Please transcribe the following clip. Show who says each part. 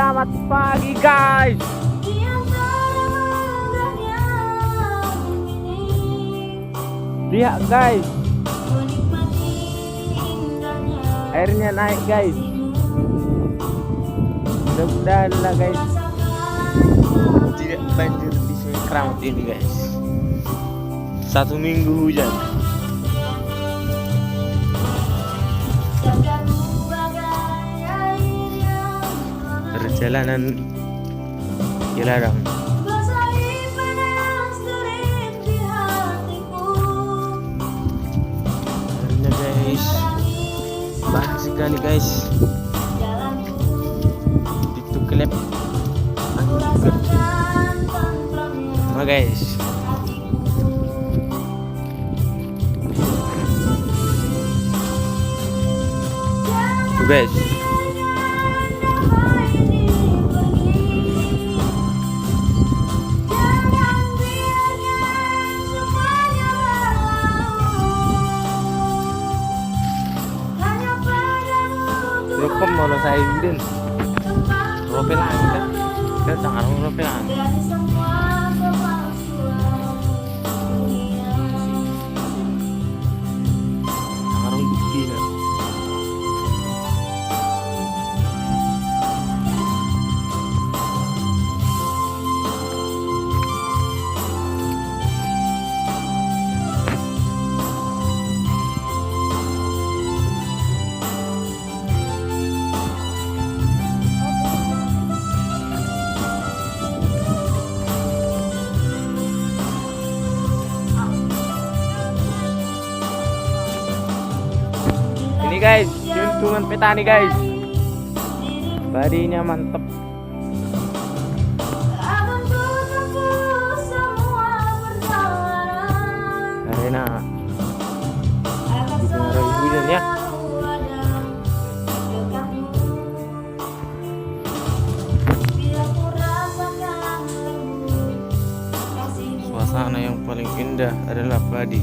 Speaker 1: selamat pagi guys. Lihat guys, airnya naik guys. Mudah-mudahan lah guys tidak banjir di Sungai Keramat ini guys. 1 minggu hujan. Perjalanan Dilarang. Airnya guys banyak sekali guys. Itu klep nah guys. Tuh guys. Lokom mau saya din. Ropelan kan? Kita tangan ropelan. Tangan bukti na. Ini guys, juntungan petani guys. Badinya mantep. Arena. Dipengaruhi hujan ya. Suasana yang paling indah adalah padi.